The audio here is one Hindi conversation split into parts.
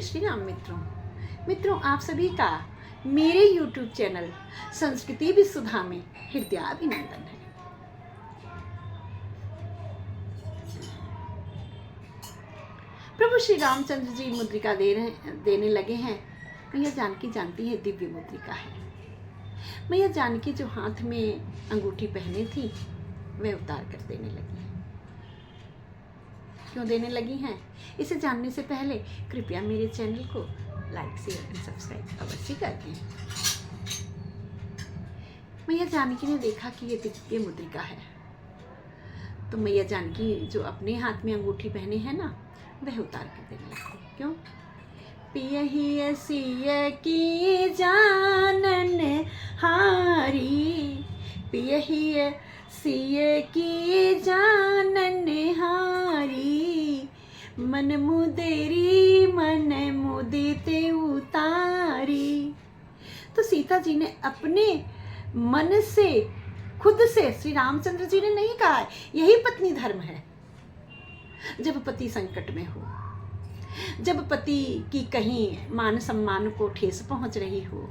श्री राम मित्रों, आप सभी का मेरे YouTube चैनल संस्कृति विसुधा में हृदयाभिनंदन है। प्रभु श्री रामचंद्र जी मुद्रिका देने लगे हैं। मैया जानकी जानती है दिव्य मुद्रिका है। मैया जानकी जो हाथ में अंगूठी पहने थी वह उतार कर देने लगी है। क्यों देने लगी हैं, इसे जानने से पहले कृपया मेरे चैनल को लाइक शेयर एंड सब्सक्राइब अवश्य कर दें। मैया जानकी ने देखा कि ये दिव्य मुद्रिका है, तो मैया जानकी जो अपने हाथ में अंगूठी पहने हैं ना, वह उतार कर देने लगती। क्यों? पियहि सिय की जानन हारी, पियहि सिय की जानन हारी, मन मुदेरी मन मुदिते उतारी। तो सीता जी ने अपने मन से, खुद से, श्री रामचंद्र जी ने नहीं कहा है, यही पत्नी धर्म है। जब पति संकट में हो, जब पति की कहीं मान सम्मान को ठेस पहुंच रही हो,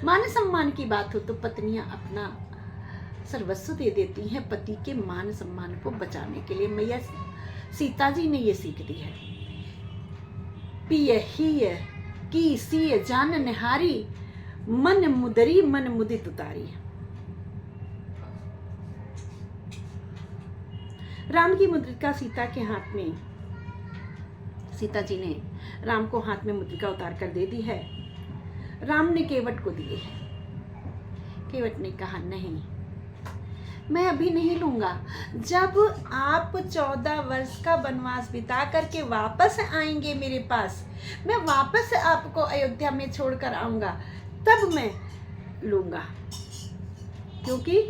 मान सम्मान की बात हो, तो पत्नियां अपना सर्वस्व दे देती हैं पति के मान सम्मान को बचाने के लिए। मैया सीता जी ने ये सीख दी है। पियहि की सिय जानन हारी, मन मुदरी मन मुदित उतारी। राम की मुद्रिका सीता के हाथ में, सीता जी ने राम को हाथ में मुद्रिका उतार कर दे दी है। राम ने केवट को दिए है। केवट ने कहा नहीं, मैं अभी नहीं लूंगा। जब आप 14 वर्ष का वनवास बिता करके वापस आएंगे मेरे पास, मैं वापस आपको अयोध्या में छोड़कर आऊंगा, तब मैं लूंगा। क्योंकि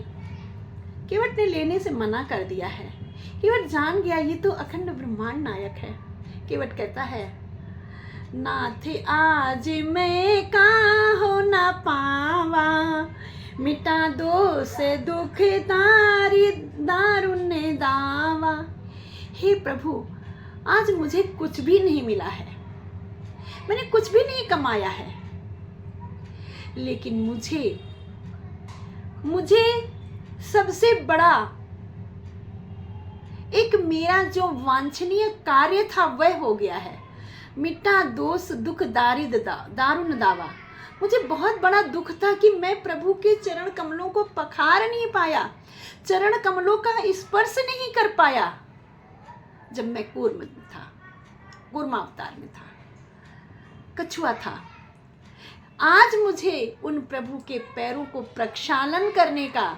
केवट ने लेने से मना कर दिया है। केवट जान गया ये तो अखंड ब्रह्मांड नायक है। केवट कहता है, नाथ आज मैं काहो ना पावा, मिटा दोष दुख दारुण दावा। हे प्रभु, आज मुझे कुछ भी नहीं मिला है, मैंने कुछ भी नहीं कमाया है, लेकिन मुझे सबसे बड़ा एक मेरा जो वांछनीय कार्य था वह हो गया है। मिटा दोष दुख दारुण दावा। मुझे बहुत बड़ा दुख था कि मैं प्रभु के चरण कमलों को पखार नहीं पाया, चरण कमलों का स्पर्श नहीं कर पाया जब मैं कूर्म अवतार में था, कछुआ था। आज मुझे उन प्रभु के पैरों को प्रक्षालन करने का,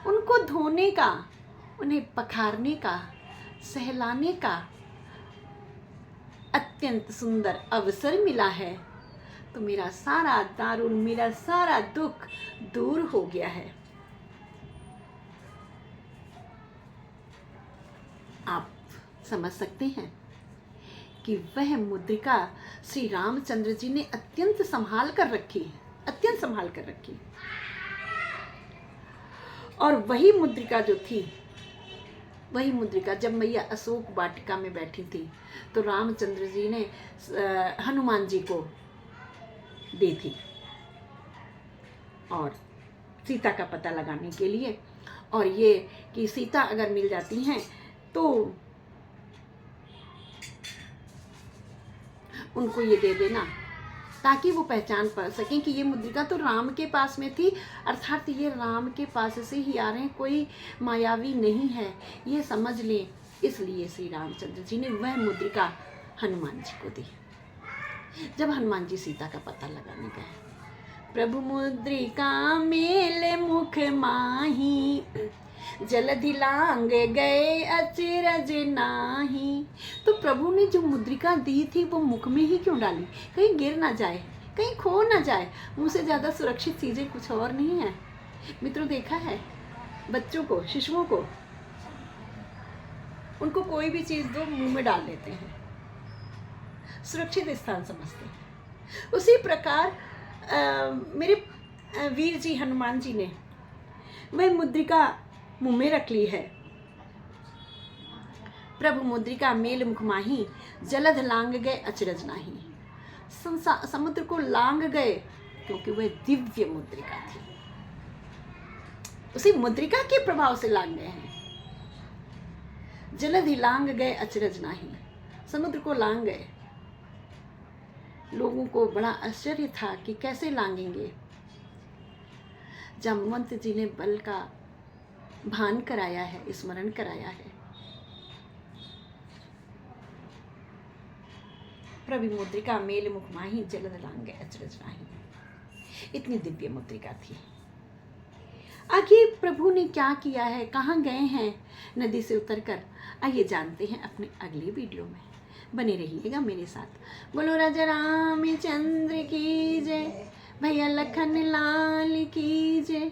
उनको धोने का, उन्हें पखारने का, सहलाने का अत्यंत सुंदर अवसर मिला है। तो मेरा सारा दारुण, मेरा सारा दुख दूर हो गया है। आप समझ सकते हैं कि वह मुद्रिका श्री रामचंद्र जी ने अत्यंत संभाल कर रखी, अत्यंत संभाल कर रखी। और वही मुद्रिका जो थी, वही मुद्रिका जब मैया अशोक वाटिका में बैठी थी, तो रामचंद्र जी ने हनुमान जी को दी थी, और सीता का पता लगाने के लिए, और ये कि सीता अगर मिल जाती हैं तो उनको ये दे देना, ताकि वो पहचान पा सकें कि ये मुद्रिका तो राम के पास में थी, अर्थात ये राम के पास से ही आ रहे हैं, कोई मायावी नहीं है, ये समझ लें। इसलिए श्री रामचंद्र जी ने वह मुद्रिका हनुमान जी को दी। जब हनुमान जी सीता का पता लगाने गए, प्रभु मुद्रिका मेले मुख माही, जलधि लांग गए अचरज नाही। तो प्रभु ने जो मुद्रिका दी थी वो मुख में ही क्यों डाली? कहीं गिर ना जाए, कहीं खो ना जाए। मुंह से ज़्यादा सुरक्षित चीज़ें कुछ और नहीं है। मित्रों, देखा है बच्चों को, शिशुओं को, उनको कोई भी चीज़ दो मुंह में डाल लेते हैं, सुरक्षित स्थान समझते हैं। उसी प्रकार मेरे वीर जी हनुमान जी ने वह मुद्रिका मुंह में रख ली है। प्रभु मुद्रिका मेल मुख माही, जलध लांग गए अचरज नाही। समुद्र को लांग गए क्योंकि वह दिव्य मुद्रिका थी, उसी मुद्रिका के प्रभाव से लांग गए हैं। जलधि लांग गए अचरज नाही, समुद्र को लांग गए। लोगों को बड़ा आश्चर्य था कि कैसे लांगेंगे। जाम्बवंत जी ने बल का भान कराया है, स्मरण कराया है। प्रभु मुद्रिका मेल मुख माही, जलध लांग गए अचरज नाही। इतनी दिव्य मुद्रिका थी। आगे प्रभु ने क्या किया है, कहाँ गए हैं नदी से उतरकर, आइए जानते हैं अपने अगले वीडियो में। बने रहिएगा मेरे साथ। बोलो राजा रामचंद्र की जय, भैया लखन लाल की जय।